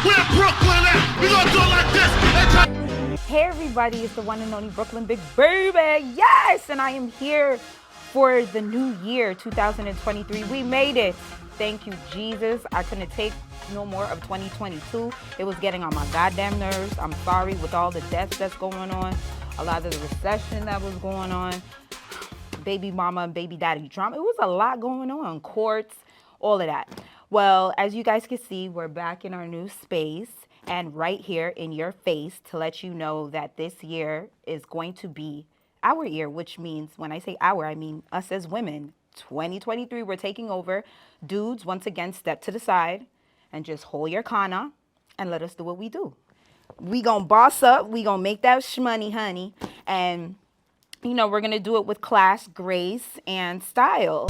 Where Brooklyn at? We gonna do it like this. Hey everybody, it's the one and only Brooklyn Big Baby. Yes, and I am here for the new year, 2023. We made it. Thank you, Jesus. I couldn't take no more of 2022. It was getting on my goddamn nerves. I'm sorry with all the deaths that's going on, a lot of the recession that was going on, baby mama and baby daddy drama. It was a lot going on, courts, all of that. Well, as you guys can see, we're back in our new space and right here in your face to let you know that this year is going to be our year, which means when I say our, I mean us as women. 2023, we're taking over. Dudes, once again, step to the side and just hold your kana and let us do what we do. We gonna boss up. We gonna make that shmoney, honey. And, you know, we're gonna do it with class, grace, and style.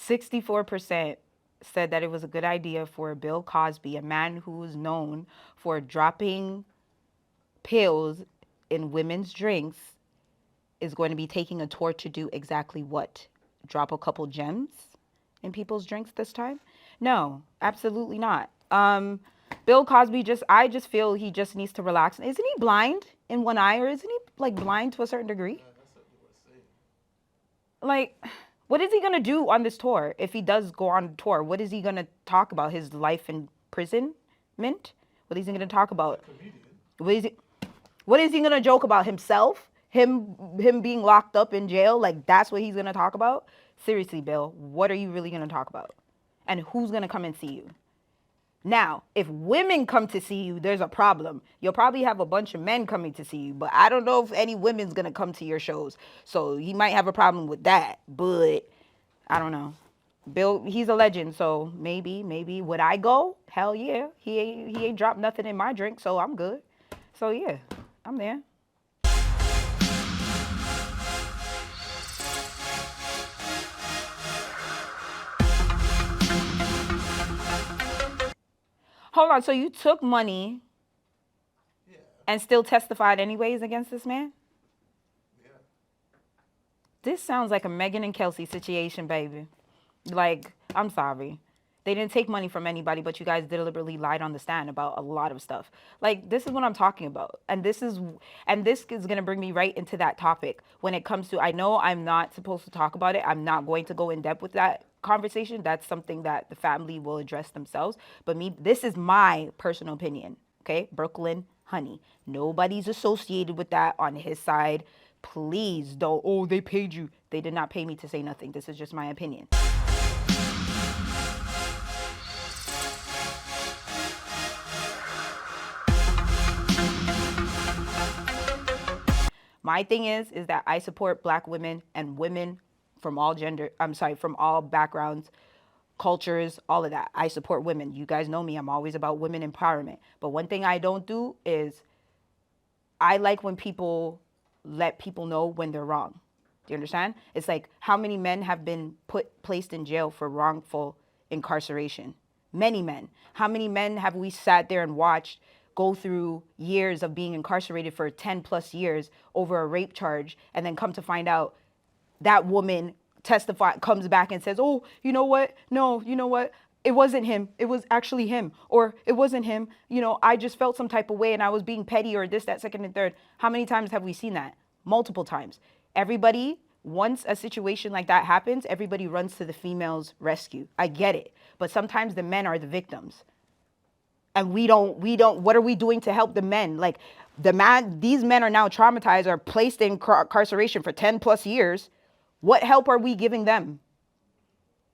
64% said that it was a good idea for Bill Cosby, a man who is known for dropping pills in women's drinks, is going to be taking a tour to do exactly what? Drop a couple gems in people's drinks this time? No, absolutely not. Bill Cosby I just feel he just needs to relax. Isn't he blind in one eye, or isn't he like blind to a certain degree? Like, what is he going to do on this tour? If he does go on tour, what is he going to talk about? His life in imprisonment? What is he going to talk about? What is he going to joke about? Himself? Him being locked up in jail? Like, that's what he's going to talk about? Seriously, Bill, what are you really going to talk about? And who's going to come and see you? Now, if women come to see you, there's a problem. You'll probably have a bunch of men coming to see you, but I don't know if any women's going to come to your shows. So he might have a problem with that, but I don't know. Bill, he's a legend, so maybe. Would I go? Hell yeah. He ain't dropped nothing in my drink, so I'm good. So yeah, I'm there. Hold on, so you took money and still testified anyways against this man? Yeah. This sounds like a Megan and Kelsey situation, baby. Like, I'm sorry. They didn't take money from anybody, but you guys deliberately lied on the stand about a lot of stuff. Like, this is what I'm talking about. And this is going to bring me right into that topic when it comes to, I know I'm not supposed to talk about it. I'm not going to go in depth with that conversation. That's something that the family will address themselves. But this is my personal opinion. Okay, Brooklyn, honey, nobody's associated with that on his side. Please don't. Oh, they paid you. They did not pay me to say nothing. This is just my opinion. My thing is that I support black women and women from all from all backgrounds, cultures, all of that. I support women. You guys know me. I'm always about women empowerment. But one thing I don't do is I like when people let people know when they're wrong. Do you understand? It's like, how many men have been placed in jail for wrongful incarceration? Many men. How many men have we sat there and watched go through years of being incarcerated for 10 plus years over a rape charge, and then come to find out that woman comes back and says, oh, you know what? No, you know what? It wasn't him. It was actually him. Or it wasn't him. You know, I just felt some type of way and I was being petty, or this, that, second, and third. How many times have we seen that? Multiple times. Everybody, once a situation like that happens, everybody runs to the female's rescue. I get it. But sometimes the men are the victims. And we don't, what are we doing to help the men? Like, these men are now traumatized, or placed in incarceration for 10 plus years. What help are we giving them?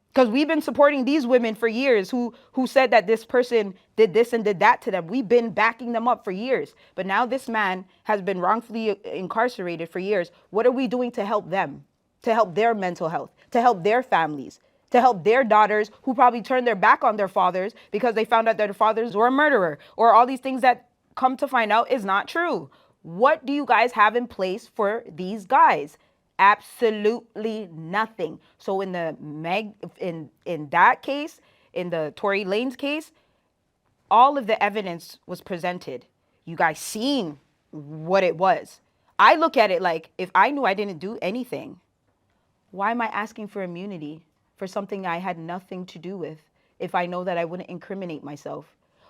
Because we've been supporting these women for years who said that this person did this and did that to them. We've been backing them up for years. But now this man has been wrongfully incarcerated for years. What are we doing to help them? To help their mental health, to help their families, to help their daughters who probably turned their back on their fathers because they found out that their fathers were a murderer, or all these things that come to find out is not true. What do you guys have in place for these guys? Absolutely nothing. So in in that case, in the Tory Lanez case, all of the evidence was presented. You guys seen what it was. I look at it like, if I knew I didn't do anything, why am I asking for immunity for something I had nothing to do with if I know that I wouldn't incriminate myself?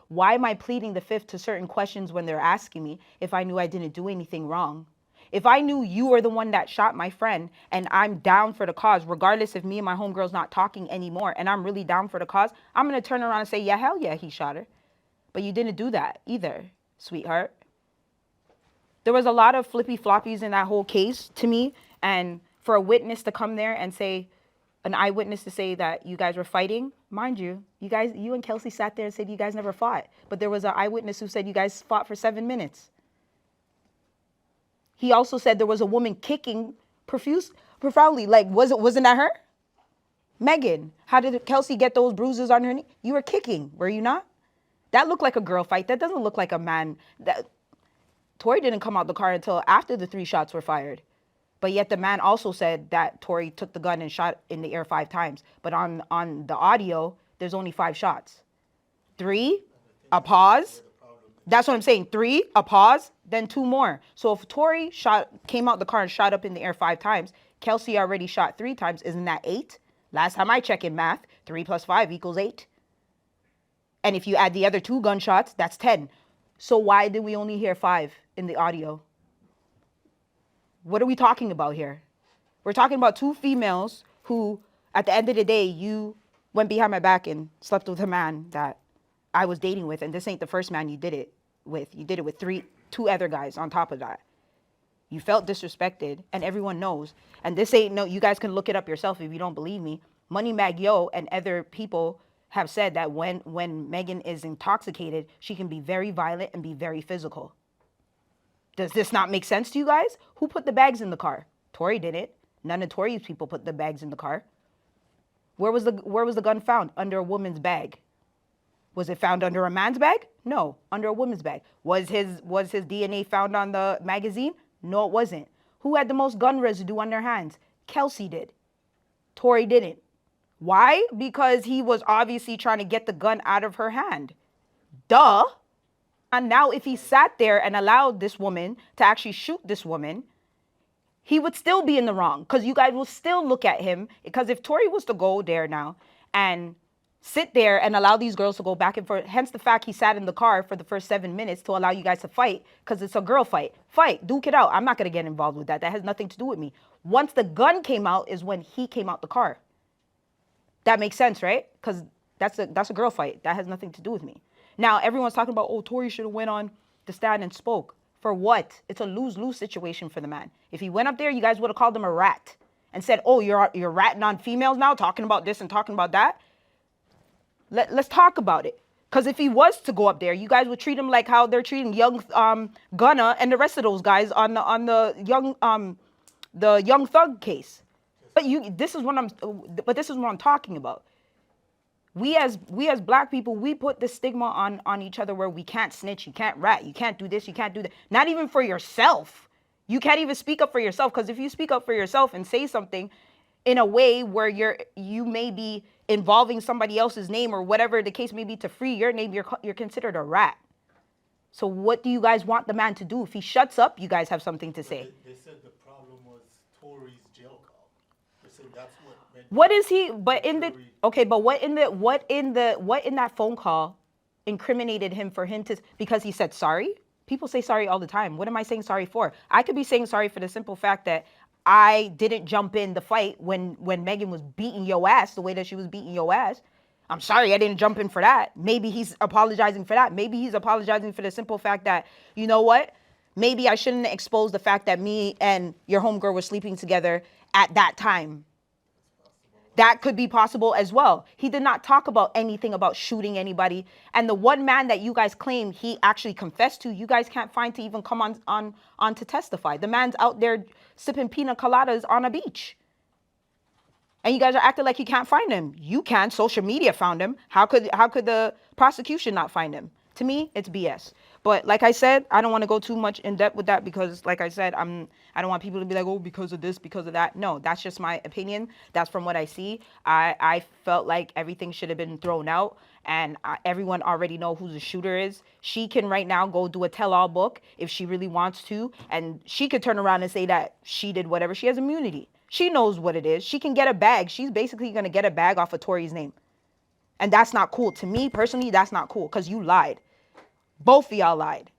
Why am I pleading the fifth to certain questions when they're asking me if I knew I didn't do anything wrong? If I knew you were the one that shot my friend and I'm down for the cause, regardless if me and my homegirl's not talking anymore and I'm really down for the cause, I'm going to turn around and say, yeah, hell yeah, he shot her. But you didn't do that either, sweetheart. There was a lot of flippy floppies in that whole case to me. And for a witness to come there and say, an eyewitness to say that you guys were fighting, mind you, you and Kelsey sat there and said you guys never fought. But there was an eyewitness who said you guys fought for 7 minutes. He also said there was a woman kicking profoundly. Like, wasn't that her? Megan, how did Kelsey get those bruises on her knee? You were kicking, were you not? That looked like a girl fight. That doesn't look like a man. Tory didn't come out the car until after the 3 shots were fired. But yet the man also said that Tory took the gun and shot in the air 5 times. But on the audio, there's only 5 shots. 3, a pause. That's what I'm saying. 3, a pause, then 2 more. So if Tory came out the car and shot up in the air 5 times, Kelsey already shot 3 times. Isn't that 8? Last time I checked in math, 3 plus 5 equals 8. And if you add the other 2 gunshots, that's 10. So why did we only hear 5 in the audio? What are we talking about here? We're talking about 2 females who, at the end of the day, you went behind my back and slept with a man that I was dating with. And this ain't the first man you did it with. You did it with 2 other guys on top of that. You felt disrespected, and everyone knows. And this ain't you guys can look it up yourself if you don't believe me. Money Mag Yo and other people have said that when Megan is intoxicated, she can be very violent and be very physical. Does this not make sense to you guys? Who put the bags in the car? Tory did it. None of Tory's people put the bags in the car. Where was the gun found? Under a woman's bag. Was it found under a man's bag? No, under a woman's bag. Was his DNA found on the magazine? No, it wasn't. Who had the most gun residue on their hands? Kelsey did. Tory didn't. Why? Because he was obviously trying to get the gun out of her hand. Duh. And now if he sat there and allowed this woman to actually shoot this woman, he would still be in the wrong, because you guys will still look at him. Because if Tory was to go there now and sit there and allow these girls to go back and forth, hence the fact he sat in the car for the first 7 minutes to allow you guys to fight, because it's a girl fight. Fight, duke it out. I'm not going to get involved with that. That has nothing to do with me. Once the gun came out is when he came out the car. That makes sense, right? Because that's a girl fight. That has nothing to do with me. Now, everyone's talking about, oh, Tory should have went on the stand and spoke. For what? It's a lose-lose situation for the man. If he went up there, you guys would have called him a rat and said, oh, you're ratting on females now, talking about this and talking about that. Let's talk about it. Because if he was to go up there, you guys would treat him like how they're treating young Gunna and the rest of those guys on the Young Thug case. But this is what I'm talking about. We as black people, we put the stigma on each other where we can't snitch, you can't rat, you can't do this, you can't do that. Not even for yourself. You can't even speak up for yourself, because if you speak up for yourself and say something in a way where you may be involving somebody else's name or whatever the case may be to free your name, you're considered a rat. So what do you guys want the man to do? If he shuts up, you guys have something to say. They said the problem was Tory's jail call. They said that's what. What is he? But in the okay, but what in that phone call incriminated him for him to, because he said sorry? People say sorry all the time. What am I saying sorry for? I could be saying sorry for the simple fact that I didn't jump in the fight when Megan was beating your ass the way that she was beating your ass. I'm sorry I didn't jump in for that. Maybe he's apologizing for that. Maybe he's apologizing for the simple fact that, you know what? Maybe I shouldn't expose the fact that me and your homegirl were sleeping together at that time. That could be possible as well. He did not talk about anything about shooting anybody. And the one man that you guys claim he actually confessed to, you guys can't find to even come on to testify. The man's out there sipping pina coladas on a beach. And you guys are acting like you can't find him. You can. Social media found him. How could the prosecution not find him? To me, it's BS. But like I said, I don't want to go too much in depth with that because, like I said, I don't want people to be like, oh, because of this, because of that. No, that's just my opinion. That's from what I see. I felt like everything should have been thrown out, and everyone already know who the shooter is. She can right now go do a tell-all book if she really wants to, and she could turn around and say that she did whatever. She has immunity. She knows what it is. She can get a bag. She's basically gonna get a bag off of Tory's name. And that's not cool. To me, personally, that's not cool because you lied. Both of y'all lied.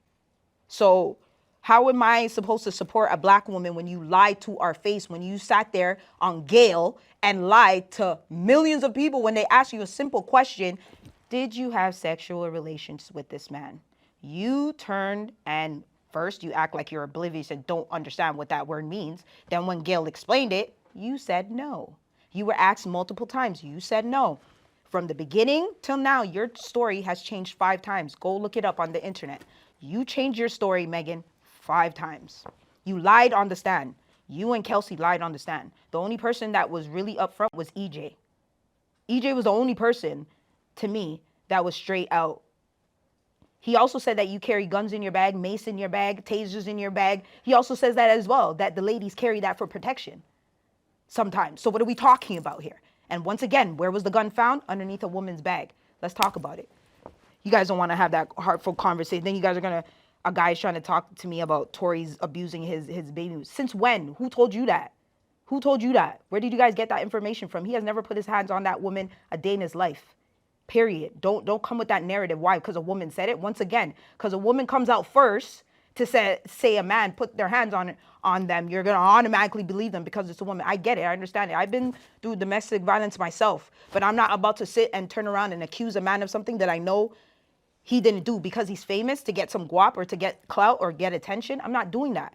So how am I supposed to support a black woman when you lied to our face, when you sat there on Gale and lied to millions of people when they asked you a simple question, did you have sexual relations with this man? You turned and first you act like you're oblivious and don't understand what that word means. Then when Gale explained it, you said no. You were asked multiple times. You said no. From the beginning till now, your story has changed 5 times. Go look it up on the internet. You changed your story, Megan, 5 times. You lied on the stand. You and Kelsey lied on the stand. The only person that was really upfront was EJ. EJ was the only person, to me, that was straight out. He also said that you carry guns in your bag, mace in your bag, tasers in your bag. He also says that as well, that the ladies carry that for protection sometimes. So what are we talking about here? And once again, where was the gun found? Underneath a woman's bag. Let's talk about it. You guys don't want to have that heartful conversation. Then you guys are going to, a guy's trying to talk to me about Tory's abusing his baby. Since when? Who told you that? Who told you that? Where did you guys get that information from? He has never put his hands on that woman a day in his life. Period. Don't come with that narrative. Why? Because a woman said it. Once again, because a woman comes out first to say a man put their hands on them, you're going to automatically believe them because it's a woman. I get it. I understand it. I've been through domestic violence myself, but I'm not about to sit and turn around and accuse a man of something that I know he didn't do because he's famous to get some guap or to get clout or get attention. I'm not doing that.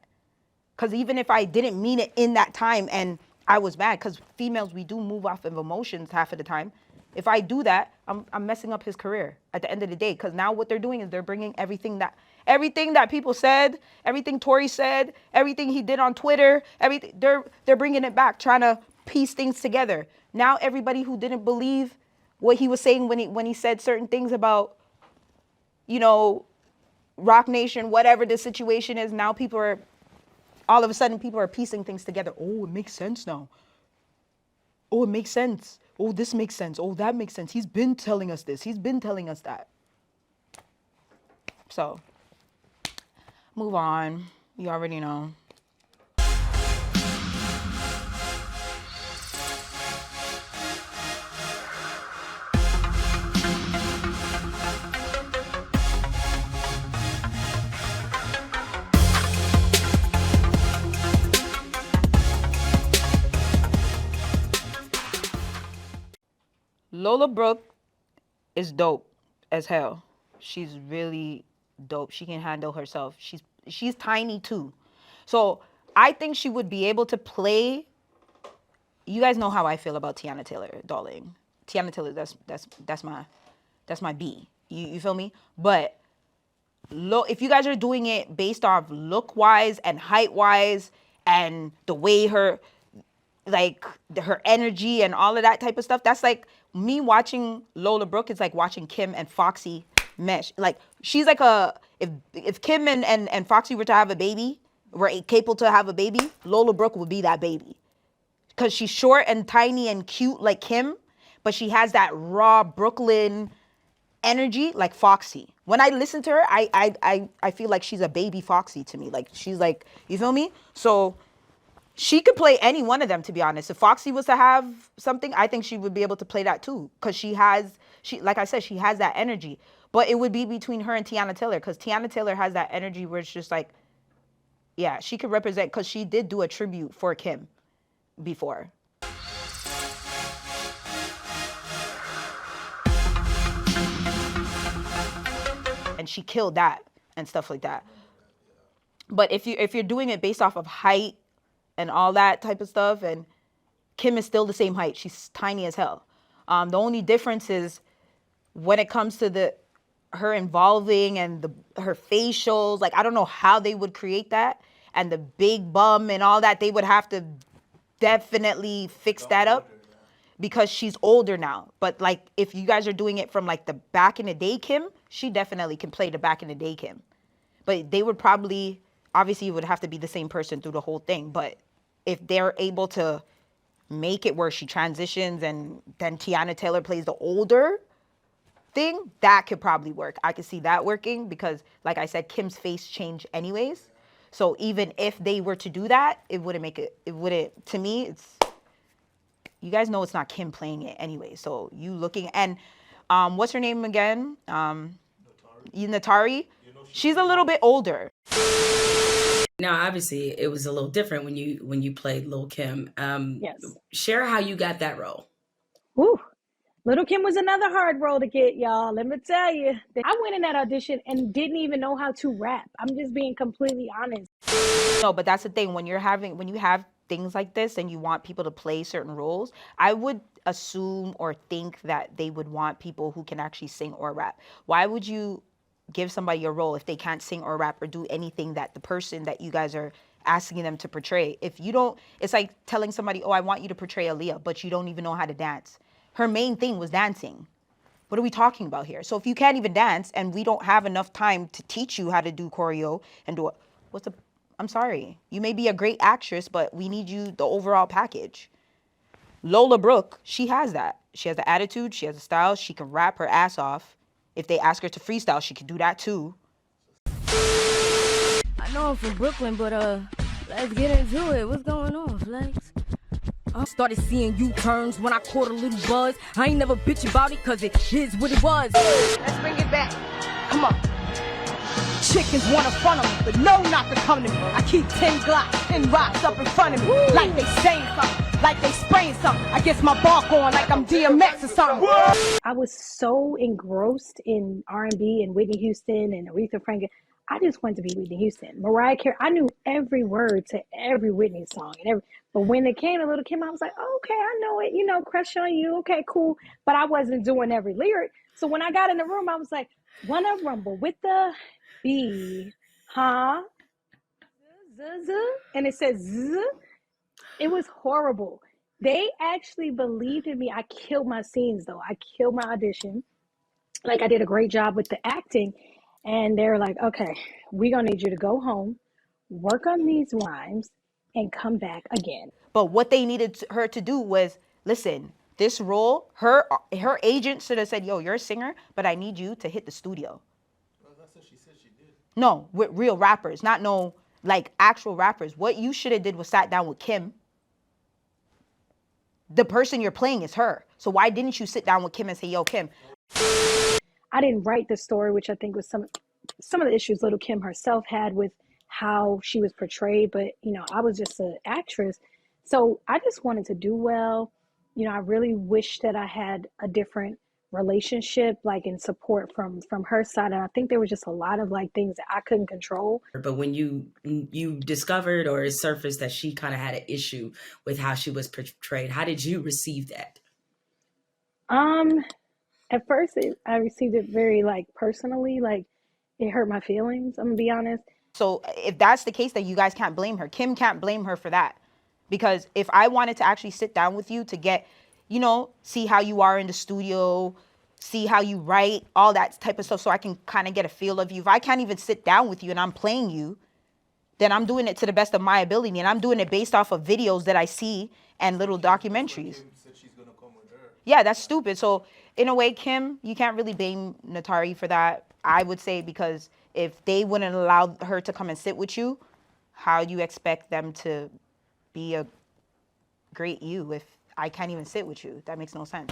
Because even if I didn't mean it in that time and I was mad, because females, we do move off of emotions half of the time. If I do that, I'm messing up his career at the end of the day. Because now what they're doing is they're bringing everything that people said, everything Tory said, everything he did on Twitter, everything, they're bringing it back, trying to piece things together. Now everybody who didn't believe what he was saying when he said certain things about, you know, Rock Nation, whatever the situation is, now all of a sudden people are piecing things together. Oh, it makes sense now. Oh, it makes sense. Oh, this makes sense. Oh, that makes sense. He's been telling us this. He's been telling us that. So, move on. You already know. Lola Brooke is dope as hell. She's really dope. She can handle herself. She's tiny too. So I think she would be able to play. You guys know how I feel about Teyana Taylor, darling. Teyana Taylor, that's my B. You feel me? But if you guys are doing it based off look wise and height wise and the way her energy and all of that type of stuff, that's like me watching Lola Brooke. It's like watching Kim and Foxy mesh. Like she's like if Kim and Foxy were to have a baby, were capable to have a baby, Lola Brooke would be that baby. Because she's short and tiny and cute like Kim, but she has that raw Brooklyn energy like Foxy. When I listen to her, I feel like she's a baby Foxy to me. Like she's like, you feel me? So she could play any one of them, to be honest. If Foxy was to have something, I think she would be able to play that too. Because like I said, she has that energy. But it would be between her and Teyana Taylor. Because Teyana Taylor has that energy where it's just like, yeah, she could represent. Because she did do a tribute for Kim before. And she killed that and stuff like that. But if you're doing it based off of height and all that type of stuff, and Kim is still the same height. She's tiny as hell. The only difference is when it comes to her involving and her facials. Like, I don't know how they would create that. And the big bum and all that, they would have to definitely fix that up because she's older now. But like, if you guys are doing it from like the back in the day Kim, she definitely can play the back in the day Kim. But they would probably, obviously, it would have to be the same person through the whole thing. But if they're able to make it where she transitions and then Teyana Taylor plays the older thing, that could probably work. I could see that working because, like I said, Kim's face changed anyways. So even if they were to do that, it wouldn't make it, it wouldn't, to me, it's, you guys know it's not Kim playing it anyway. So you looking, and what's her name again? Naturi. She's a little bit older. Now, obviously, it was a little different when you played Lil Kim. Yes. Share how you got that role. Woo. Lil Kim was another hard role to get, y'all. Let me tell you. I went in that audition and didn't even know how to rap. I'm just being completely honest. No, but that's the thing. When you have things like this and you want people to play certain roles, I would assume or think that they would want people who can actually sing or rap. Why would you give somebody a role if they can't sing or rap or do anything that the person that you guys are asking them to portray? If you don't, it's like telling somebody, oh, I want you to portray Aaliyah, but you don't even know how to dance. Her main thing was dancing. What are we talking about here? So if you can't even dance and we don't have enough time to teach you how to do choreo and do it, I'm sorry. You may be a great actress, but we need you the overall package. Lola Brooke, she has that. She has the attitude, she has the style, she can rap her ass off. If they ask her to freestyle, she can do that too. I know I'm from Brooklyn, but let's get into it. What's going on, Flex? I started seeing U-turns when I caught a little buzz. I ain't never bitch about it, cause it is what it was. Let's bring it back. Come on. Chickens wanna front of me, but no not to come to me. I keep 10 Glocks, 10 rocks up in front of me. Woo. Like they saying something, like they spraying something. I guess my bark on like I'm DMX or something. Woo. I was so engrossed in R&B and Whitney Houston and Aretha Franklin. I just wanted to be Whitney Houston. Mariah Carey, I knew every word to every Whitney song. But when it came to Lil Kim, I was like, oh, okay, I know it. You know, Crush on You. Okay, cool. But I wasn't doing every lyric. So when I got in the room, I was like, wanna rumble with the B, huh? And it says Z. It was horrible. They actually believed in me. I killed my scenes, though. I killed my audition. Like, I did a great job with the acting. And they're like, okay, we're going to need you to go home, work on these rhymes, and come back again. But what they needed her to do was, listen, this role, her agent should have said, yo, you're a singer, but I need you to hit the studio. Well, that's what she said she did. No, with real rappers, not no, like, actual rappers. What you should have did was sat down with Kim. The person you're playing is her. So why didn't you sit down with Kim and say, yo, Kim? I didn't write the story, which I think was some of the issues Lil Kim herself had with how she was portrayed. But, you know, I was just an actress. So I just wanted to do well. You know, I really wish that I had a different relationship, like in support from her side. And I think there was just a lot of like things that I couldn't control. But when you discovered or it surfaced that she kind of had an issue with how she was portrayed, how did you receive that? At first, I received it very, like, personally, like, it hurt my feelings, I'm gonna be honest. So if that's the case, then you guys can't blame her. Kim can't blame her for that. Because if I wanted to actually sit down with you to get, you know, see how you are in the studio, see how you write, all that type of stuff, so I can kind of get a feel of you. If I can't even sit down with you and I'm playing you, then I'm doing it to the best of my ability. And I'm doing it based off of videos that I see and little documentaries. Kim said she's gonna come with her. Yeah, that's stupid. So in a way, Kim, you can't really blame Naturi for that, I would say, because if they wouldn't allow her to come and sit with you, how do you expect them to be a great you if I can't even sit with you? That makes no sense.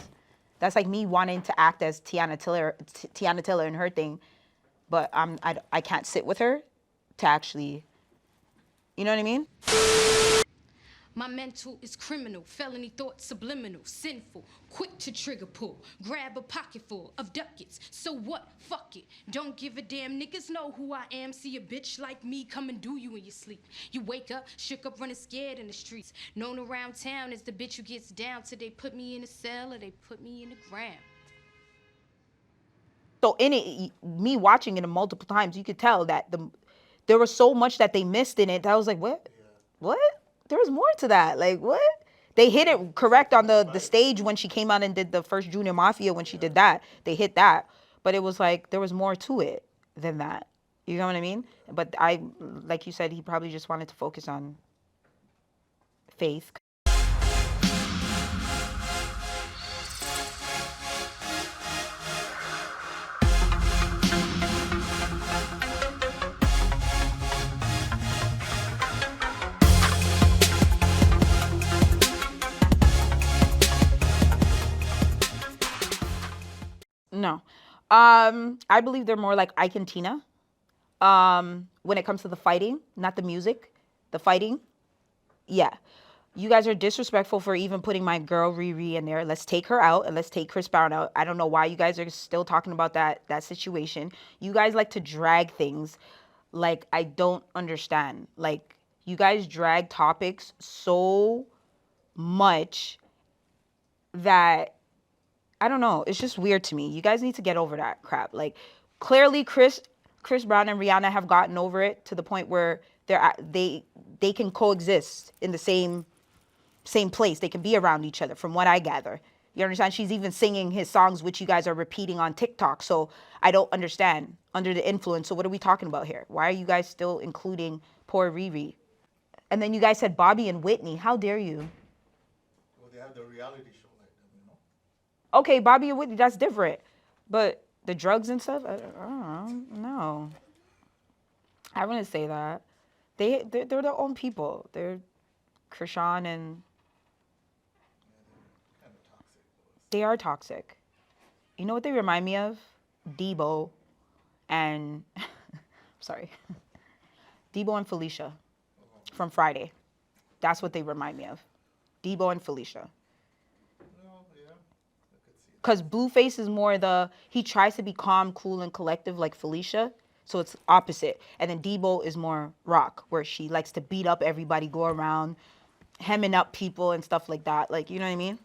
That's like me wanting to act as Teyana Taylor in her thing, but I can't sit with her to actually, you know what I mean? My mental is criminal, felony thoughts subliminal, sinful, quick to trigger pull, grab a pocket full of ducats. So what? Fuck it. Don't give a damn. Niggas know who I am. See a bitch like me come and do you in your sleep. You wake up, shook up, running scared in the streets. Known around town as the bitch who gets down till they put me in a cell or they put me in the ground. So in it, me watching it multiple times, you could tell that there was so much that they missed in it. That I was like, what? Yeah. What? There was more to that. Like, what? They hit it correct on the stage when she came out and did the first Junior Mafia when she did that. They hit that. but it was like there was more to it than that. You know what I mean? But like you said, he probably just wanted to focus on faith. No. I believe they're more like Ike and Tina. When it comes to the fighting, not the music, the fighting. Yeah. You guys are disrespectful for even putting my girl Riri in there. Let's take her out and let's take Chris Brown out. I don't know why you guys are still talking about that situation. You guys like to drag things like I don't understand. Like you guys drag topics so much that I don't know. It's just weird to me. You guys need to get over that crap. Like clearly Chris Brown and Rihanna have gotten over it to the point where they can coexist in the same place. They can be around each other from what I gather. You understand? She's even singing his songs, which you guys are repeating on TikTok. So I don't understand. Under the influence. So what are we talking about here? Why are you guys still including poor Riri? And then you guys said Bobby and Whitney. How dare you? Well, they have the reality show like them, you know? Okay, Bobby and Whitney, that's different. But the drugs and stuff, I don't know. No. I wouldn't say that. They're their own people. They're Krishan and Kind of toxic. they are toxic. You know what they remind me of? Debo and sorry. Debo and Felicia from Friday. That's what they remind me of. Debo and Felicia. Well, yeah, I could see that. Because Blueface is more he tries to be calm, cool, and collective like Felicia. So it's opposite. And then Debo is more rock, where she likes to beat up everybody, go around, hemming up people and stuff like that. Like, you know what I mean?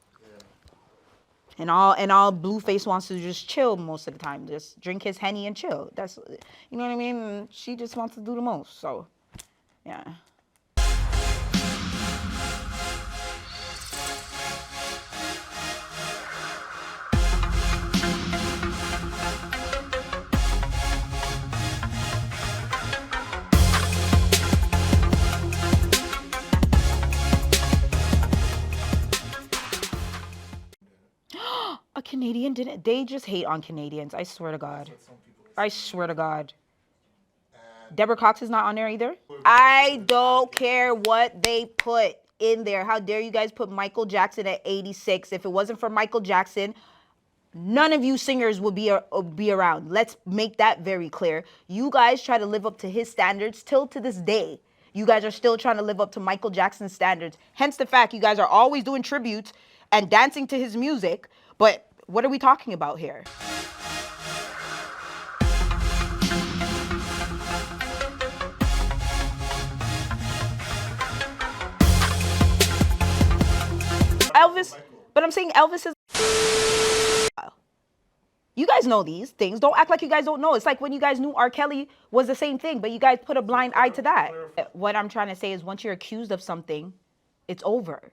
Yeah. And all Blueface wants to just chill most of the time. Just drink his Henny and chill. That's, you know what I mean? And she just wants to do the most. So, yeah. A Canadian didn't. They just hate on Canadians. I swear to God. That's what some people are I swear to God. And Deborah Cox is not on there either. I don't care what they put in there. How dare you guys put Michael Jackson at 86? If it wasn't for Michael Jackson, none of you singers would be around. Let's make that very clear. You guys try to live up to his standards till to this day. You guys are still trying to live up to Michael Jackson's standards. Hence the fact you guys are always doing tributes and dancing to his music. But what are we talking about here? Elvis, but I'm saying Elvis is. You guys know these things. Don't act like you guys don't know. It's like when you guys knew R. Kelly was the same thing, but you guys put a blind eye to that. What I'm trying to say is once you're accused of something, it's over.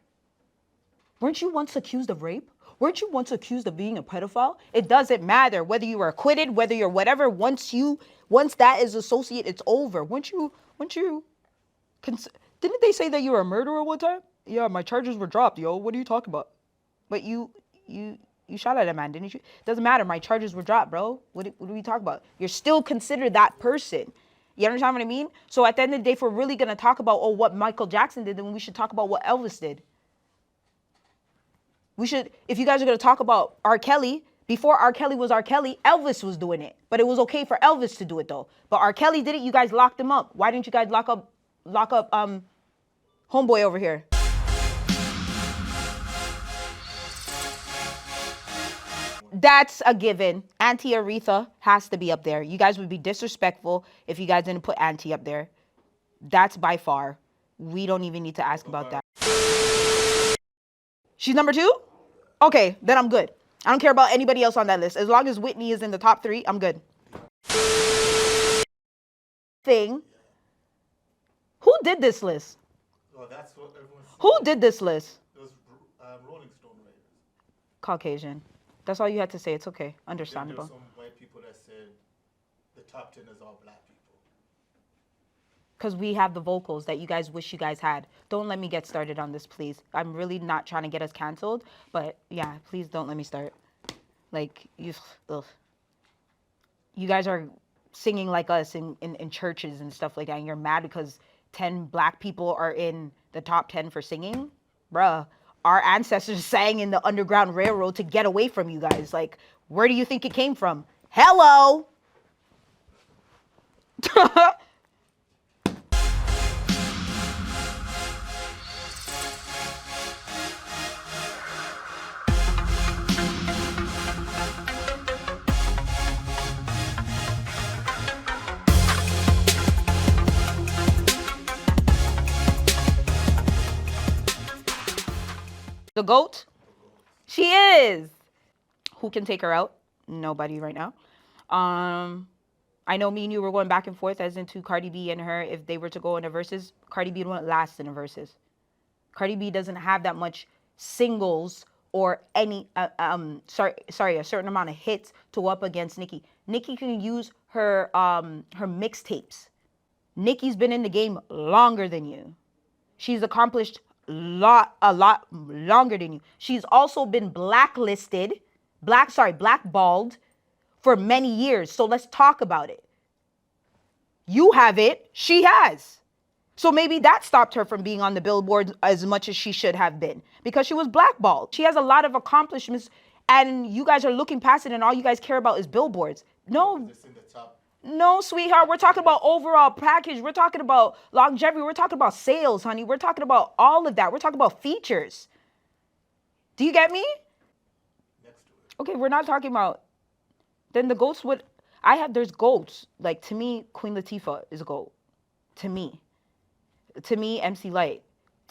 Weren't you once accused of rape? Weren't you once accused of being a pedophile? It doesn't matter whether you were acquitted, whether you're whatever. Once that is associated, it's over. Didn't they say that you were a murderer one time? Yeah, my charges were dropped, yo. What are you talking about? But you shot at a man, didn't you? Doesn't matter. My charges were dropped, bro. What are we talking about? You're still considered that person. You understand what I mean? So at the end of the day, if we're really going to talk about, what Michael Jackson did, then we should talk about what Elvis did. If you guys are going to talk about R. Kelly, before R. Kelly was R. Kelly, Elvis was doing it. But it was okay for Elvis to do it, though. But R. Kelly did it. You guys locked him up. Why didn't you guys lock up homeboy over here? That's a given. Auntie Aretha has to be up there. You guys would be disrespectful if you guys didn't put Auntie up there. That's by far. We don't even need to ask about that. She's number 2? Okay, then I'm good. I don't care about anybody else on that list. As long as Whitney is in the top 3, I'm good. Who did this list? well, that's what everyone's saying. Who did this list? It was Rolling Stone writers. Caucasian. That's all you had to say. It's okay. Then there's Understandable. some white people top 10 is all black people. Because we have the vocals that you guys wish you guys had. Don't let me get started on this, please. I'm really not trying to get us canceled, but yeah, please don't let me start. Like, you guys are singing like us in churches and stuff like that, and you're mad because 10 black people are in the top 10 for singing? Bruh, our ancestors sang in the Underground Railroad to get away from you guys. Like, where do you think it came from? Hello! The GOAT? She is. Who can take her out? Nobody right now. I know me and you were going back and forth as into Cardi B and her. If they were to go in a verses, Cardi B wouldn't last in a verses. Cardi B doesn't have that much singles or any, a certain amount of hits to go up against Nicki. Nicki can use her mixtapes. Nicki's been in the game longer than you. She's accomplished a lot longer than you. She's also been blackballed for many years. So let's talk about it. You have it, she has. So maybe that stopped her from being on the billboard as much as she should have been because she was blackballed. She has a lot of accomplishments and you guys are looking past it and all you guys care about is billboards. No. No, sweetheart, we're talking about overall package. We're talking about longevity. We're talking about sales, honey. We're talking about all of that. We're talking about features. Do you get me? Okay, we're not talking about, then the GOATs would, there's GOATs. Like, to me, Queen Latifah is a GOAT. To me, MC Lyte.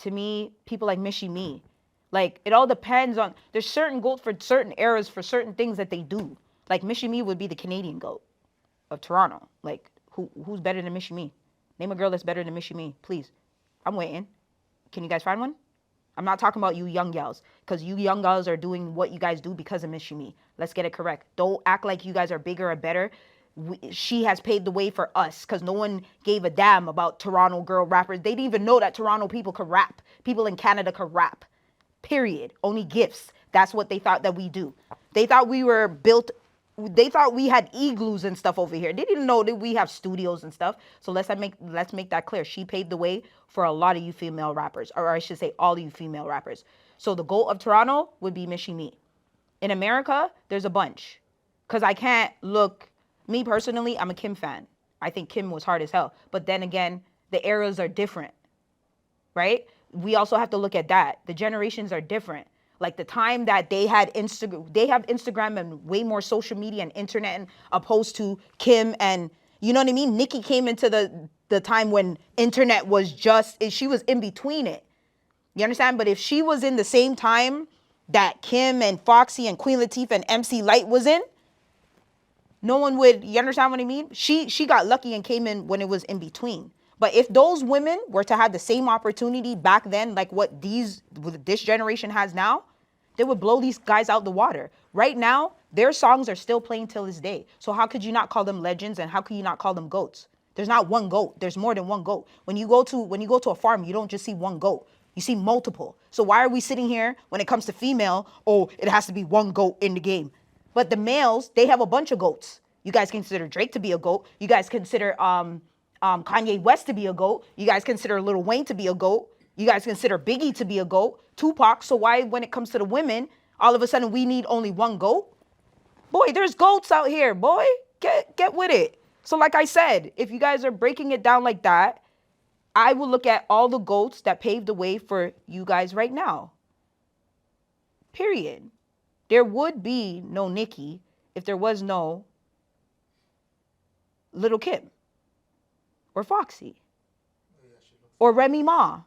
To me, people like Michie Me. Like, it all depends on, there's certain GOATs for certain eras, for certain things that they do. Like, Michie Me would be the Canadian GOAT of Toronto. Like, who's better than Michie Me? Name a girl that's better than Michie Me, please. I'm waiting. Can you guys find one? I'm not talking about you young gals, because you young gals are doing what you guys do because of Michie Me. Let's get it correct. Don't act like you guys are bigger or better. She has paved the way for us, because no one gave a damn about Toronto girl rappers. They didn't even know that Toronto people could rap. People in Canada could rap. Period. Only gifts. That's what they thought that we do. They thought we were built. They thought we had igloos and stuff over here. They didn't know that we have studios and stuff. So let's make that clear. She paved the way for a lot of you female rappers, or I should say all of you female rappers. So the GOAT of Toronto would be Michie Me. In America, there's a bunch. Because I can't look, me personally, I'm a Kim fan. I think Kim was hard as hell. But then again, the eras are different, right? We also have to look at that. The generations are different. Like the time that they had Instagram and way more social media and internet and opposed to Kim and, you know what I mean? Nicki came into the time when internet was she was in between it. You understand? But if she was in the same time that Kim and Foxy and Queen Latifah and MC Lyte was in, no one would, you understand what I mean? She got lucky and came in when it was in between. But if those women were to have the same opportunity back then, like what this generation has now, they would blow these guys out the water. Right now, their songs are still playing till this day. So how could you not call them legends and how could you not call them GOATs? There's not one GOAT. There's more than one GOAT. When you go to a farm, you don't just see one GOAT. You see multiple. So why are we sitting here when it comes to female, oh, it has to be one GOAT in the game? But the males, they have a bunch of GOATs. You guys consider Drake to be a GOAT. You guys consider Kanye West to be a GOAT. You guys consider Lil Wayne to be a GOAT. You guys consider Biggie to be a GOAT. Tupac. So why, when it comes to the women, all of a sudden we need only one GOAT? Boy, there's GOATs out here, boy. Get with it. So like I said, if you guys are breaking it down like that, I will look at all the GOATs that paved the way for you guys right now. Period. There would be no Nicki if there was no Lil Kim or Foxy or Remy Ma.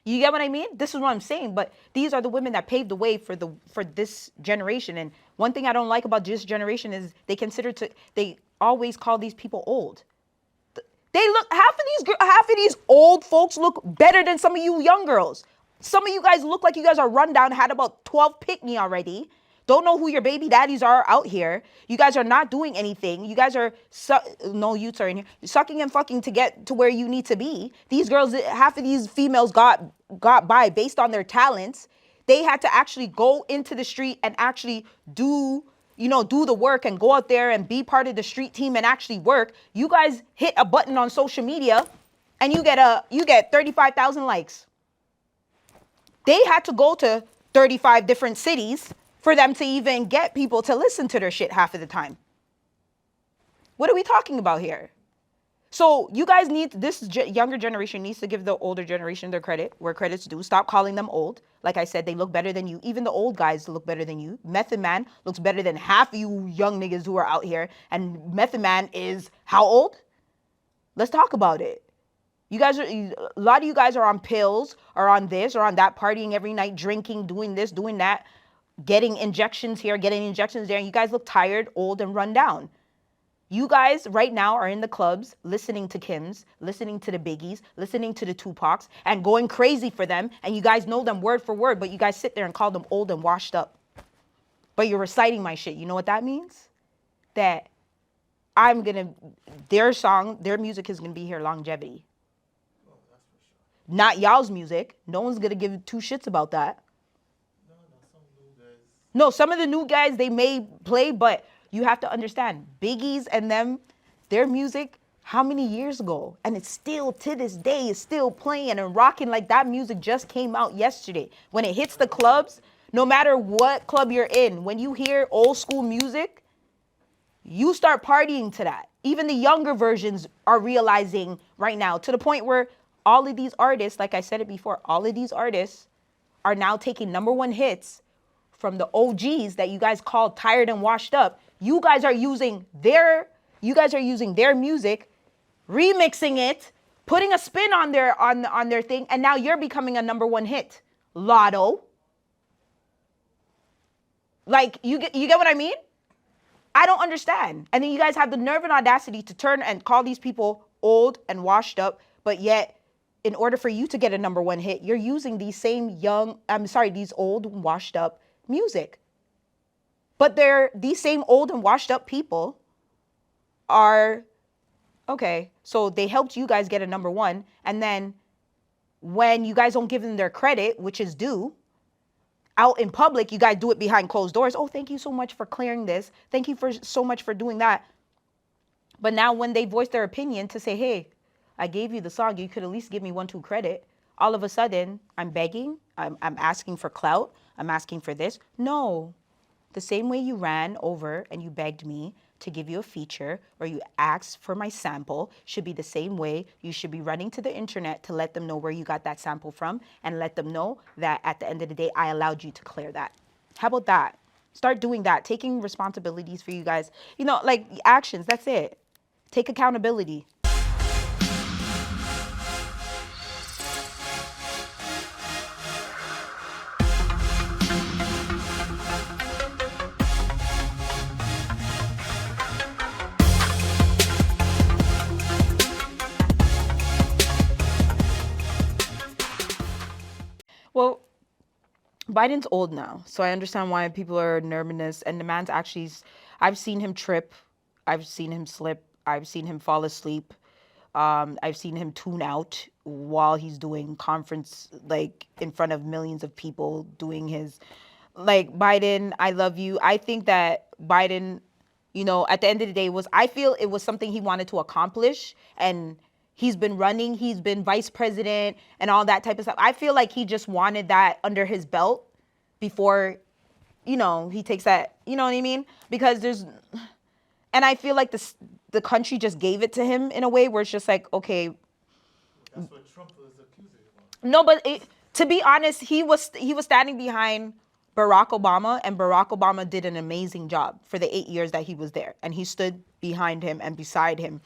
You get what I mean? This is what I'm saying. But these are the women that paved the way for this generation. And one thing I don't like about this generation is they always call these people old. They look, half of these old folks look better than some of you young girls. Some of you guys look like you guys are run down, had about 12 pick me already. Don't know who your baby daddies are out here. You guys are not doing anything. You guys are, no youths are in here, sucking and fucking to get to where you need to be. These girls, half of these females got by based on their talents. They had to actually go into the street and actually do the work and go out there and be part of the street team and actually work. You guys hit a button on social media and you get 35,000 likes. They had to go to 35 different cities for them to even get people to listen to their shit half of the time. What are we talking about here? So you guys younger generation needs to give the older generation their credit where credit's due. Stop calling them old. Like I said, they look better than you. Even the old guys look better than you. Method Man looks better than half of you young niggas who are out here. And Method Man is how old? Let's talk about it. A lot of you guys are on pills, or on this, or on that, partying every night, drinking, doing this, doing that, getting injections here, getting injections there. And you guys look tired, old, and run down. You guys right now are in the clubs listening to Kims, listening to the Biggies, listening to the Tupacs, and going crazy for them. And you guys know them word for word, but you guys sit there and call them old and washed up. But you're reciting my shit. You know what that means? That their music is going to be here longevity. Oh, that's for sure. Not y'all's music. No one's going to give two shits about that. Some new guys. No, some of the new guys, they may play, but you have to understand, Biggie's and them, their music, how many years ago? And it's still, to this day, is still playing and rocking like that music just came out yesterday. When it hits the clubs, no matter what club you're in, when you hear old school music, you start partying to that. Even the younger versions are realizing right now, to the point where all of these artists, like I said it before, all of these artists are now taking #1 hits from the OGs that you guys called tired and washed up. You guys are using their music, remixing it, putting a spin on their thing, and now you're becoming a #1 hit. Lotto. Like, you get what I mean? I don't understand. And then you guys have the nerve and audacity to turn and call these people old and washed up, but yet in order for you to get a #1 hit, you're using these old washed up music. But these same old and washed up people are, okay, so they helped you guys get a #1. And then when you guys don't give them their credit, which is due, out in public, you guys do it behind closed doors. Oh, thank you so much for clearing this. Thank you so much for doing that. But now when they voice their opinion to say, hey, I gave you the song, you could at least give me 1-2 credit. All of a sudden, I'm begging, I'm asking for clout, I'm asking for this. No. The same way you ran over and you begged me to give you a feature or you asked for my sample should be the same way you should be running to the internet to let them know where you got that sample from and let them know that at the end of the day, I allowed you to clear that. How about that? Start doing that, taking responsibilities for you guys. Like actions, that's it. Take accountability. Well, Biden's old now, so I understand why people are nervous. And the man's actually, I've seen him trip, I've seen him slip, I've seen him fall asleep, I've seen him tune out while he's doing conference, like in front of millions of people doing his, like, Biden, I love you. I think that Biden, at the end of the day I feel it was something he wanted to accomplish, and he's been running, he's been vice president and all that type of stuff. I feel like he just wanted that under his belt before, he takes that, you know what I mean? Because and I feel like the country just gave it to him in a way where it's just like, okay. That's what Trump was accusing him of. No, but to be honest, he was standing behind Barack Obama, and Barack Obama did an amazing job for the 8 years that he was there. And he stood behind him and beside him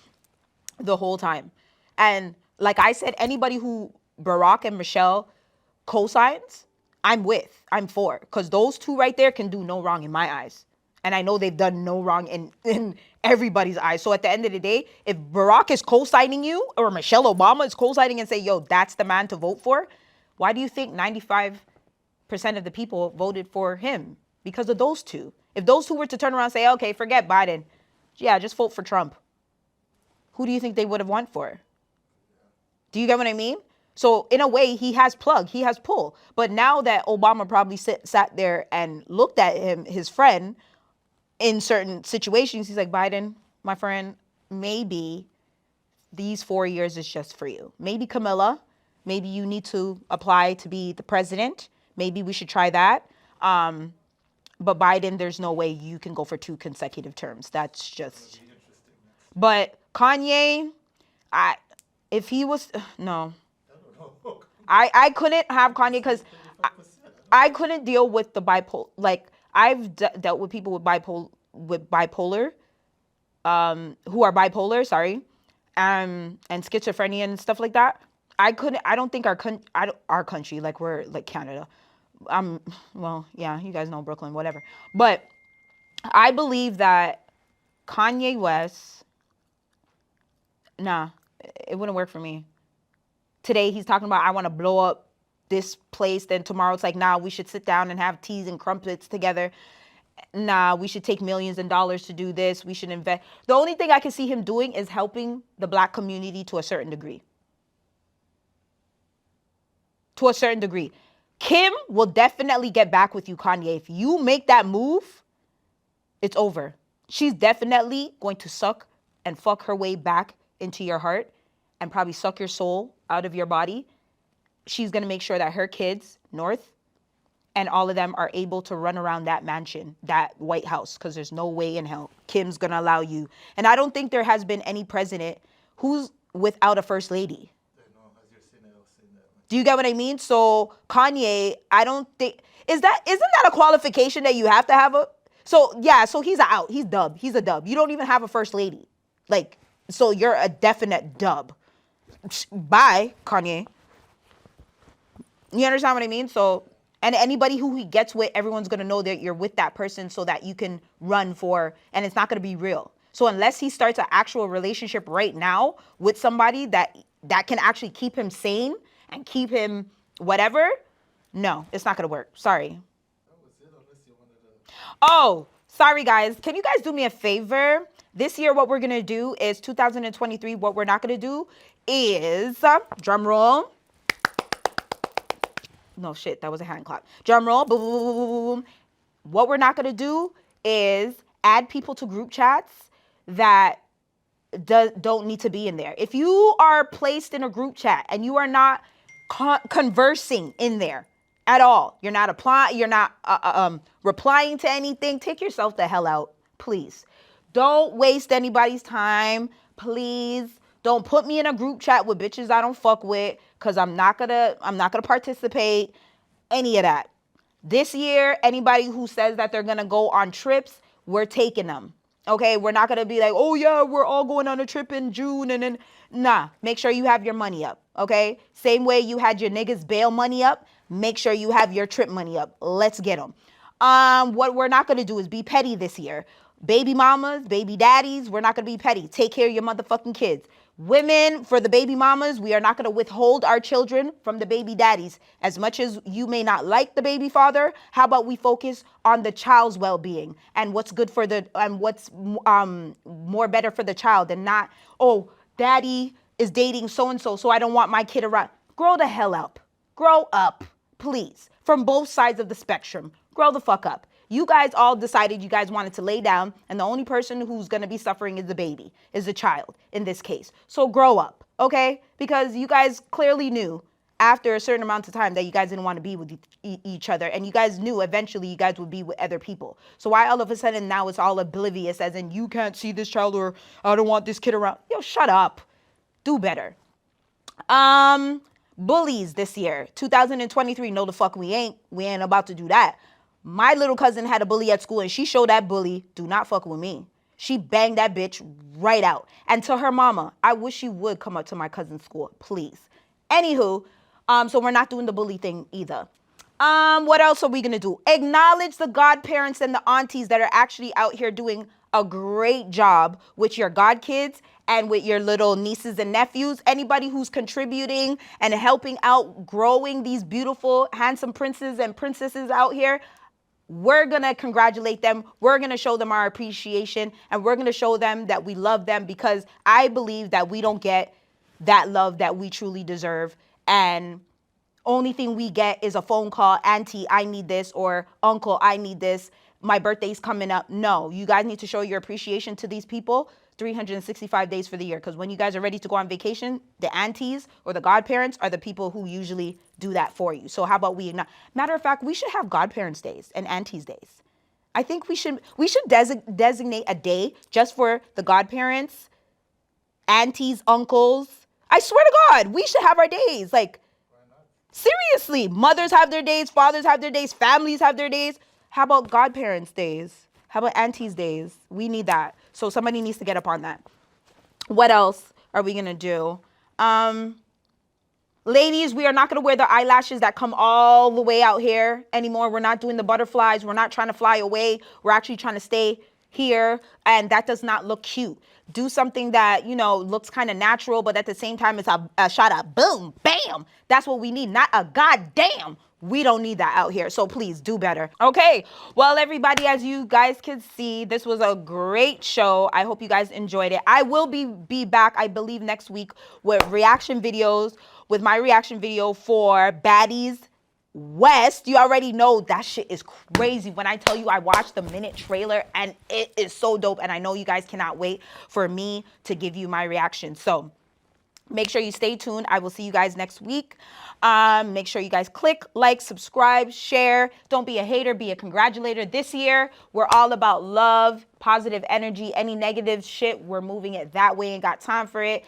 the whole time. And like I said, anybody who Barack and Michelle co-signs, I'm for. Because those two right there can do no wrong in my eyes. And I know they've done no wrong in everybody's eyes. So at the end of the day, if Barack is co-signing you or Michelle Obama is co-signing and say, yo, that's the man to vote for, why do you think 95% of the people voted for him? because of those two. If those two were to turn around and say, okay, forget Biden, yeah, just vote for Trump, who do you think they would have won for? Do you get what I mean? So in a way, he has plug, he has pull. But now that Obama probably sat there and looked at his friend in certain situations, he's like, Biden, my friend, maybe these 4 years is just for you. Maybe Camilla, maybe you need to apply to be the president. Maybe we should try that. But Biden, there's no way you can go for 2 consecutive terms. That's just. But Kanye, if he was, no. I couldn't have Kanye because I couldn't deal with the bipolar. Like, I've dealt with people with bipolar, who are bipolar, sorry, and schizophrenia and stuff like that. I don't think our country, like we're like Canada. Well, yeah, you guys know Brooklyn, whatever. But I believe that Kanye West, nah, it wouldn't work for me. Today he's talking about, I want to blow up this place. Then tomorrow it's like, nah, we should sit down and have teas and crumpets together. Nah, we should take millions of dollars to do this. We should invest. The only thing I can see him doing is helping the black community to a certain degree. To a certain degree. Kim will definitely get back with you, Kanye. If you make that move, it's over. She's definitely going to suck and fuck her way back into your heart and probably suck your soul out of your body. She's going to make sure that her kids, North, and all of them are able to run around that mansion, that White House, because there's no way in hell Kim's going to allow you. And I don't think there has been any president who's without a first lady. Do you get what I mean? So Kanye, I don't think, isn't that a qualification that you have to have a, so yeah, so he's out. He's dub. He's a dub. You don't even have a first lady. Like, so you're a definite dub. Bye, Kanye. You understand what I mean? So, and anybody who he gets with, everyone's going to know that you're with that person so that you can run for, and it's not going to be real. So unless he starts an actual relationship right now with somebody that can actually keep him sane and keep him whatever, no, it's not going to work. Sorry. Oh, sorry, guys. Can you guys do me a favor? This year, what we're going to do is 2023. What we're not going to do is, drum roll. No, shit, that was a hand clap. Drum roll. Boom, boom, boom, boom, boom. What we're not going to do is add people to group chats that don't need to be in there. If you are placed in a group chat and you are not conversing in there at all, you're not replying to anything, take yourself the hell out, please. Don't waste anybody's time, please. Don't put me in a group chat with bitches I don't fuck with, because I'm not gonna participate, any of that. This year, anybody who says that they're gonna go on trips, we're taking them. Okay, we're not gonna be like, oh yeah, we're all going on a trip in June, and then nah. Make sure you have your money up. Okay, same way you had your niggas bail money up. Make sure you have your trip money up. Let's get them. What we're not gonna do is be petty this year. Baby mamas, baby daddies, we're not gonna be petty. Take care of your motherfucking kids. Women, for the baby mamas, we are not going to withhold our children from the baby daddies. As much as you may not like the baby father, how about we focus on the child's well-being and what's good for what's more better for the child, and not, oh, daddy is dating so-and-so, so I don't want my kid around. Grow the hell up. Grow up, please. From both sides of the spectrum. Grow the fuck up. You guys all decided you guys wanted to lay down, and the only person who's going to be suffering is the baby, is the child in this case. So grow up, okay? Because you guys clearly knew after a certain amount of time that you guys didn't want to be with each other, and you guys knew eventually you guys would be with other people. So why all of a sudden now it's all oblivious, as in you can't see this child, or I don't want this kid around. Yo, shut up. Do better. Bullies this year, 2023. No, the fuck we ain't. We ain't about to do that. My little cousin had a bully at school, and she showed that bully, do not fuck with me. She banged that bitch right out. And to her mama, I wish you would come up to my cousin's school, please. Anywho, so we're not doing the bully thing either. What else are we going to do? Acknowledge the godparents and the aunties that are actually out here doing a great job with your godkids and with your little nieces and nephews. Anybody who's contributing and helping out growing these beautiful, handsome princes and princesses out here, we're going to congratulate them. We're going to show them our appreciation, and we're going to show them that we love them, because I believe that we don't get that love that we truly deserve. And only thing we get is a phone call, auntie, I need this, or uncle, I need this. My birthday's coming up. No, you guys need to show your appreciation to these people 365 days for the year, because when you guys are ready to go on vacation, the aunties or the godparents are the people who usually do that for you. So how about we not? Matter of fact, we should have godparents days and aunties days. I think we should designate a day just for the godparents, aunties, uncles. I swear to God, we should have our days. Like, seriously, mothers have their days, fathers have their days, families have their days. How about godparents days? How about aunties days? We need that. So somebody needs to get up on that. What else are we going to do? Ladies, we are not going to wear the eyelashes that come all the way out here anymore. We're not doing the butterflies. We're not trying to fly away. We're actually trying to stay here. And that does not look cute. Do something that, you know, looks kind of natural, but at the same time, it's a shot of boom, bam. That's what we need, not a goddamn. We don't need that out here. So please do better. Okay. Well, everybody, as you guys can see, this was a great show. I hope you guys enjoyed it. I will be back, I believe, next week with reaction videos, with my reaction video for Baddies West. You already know that shit is crazy. When I tell you I watched the minute trailer and it is so dope, and I know you guys cannot wait for me to give you my reaction. So make sure you stay tuned. I will see you guys next week. Make sure you guys click, like, subscribe, share. Don't be a hater, be a congratulator. This year, we're all about love, positive energy. Any negative shit, we're moving it that way. Ain't got time for it.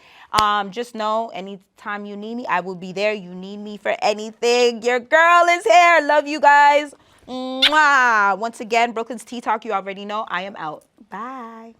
Just know, anytime you need me, I will be there. You need me for anything, your girl is here. Love you guys. Mwah. Once again, Brooklyn's Tea Talk, you already know. I am out. Bye.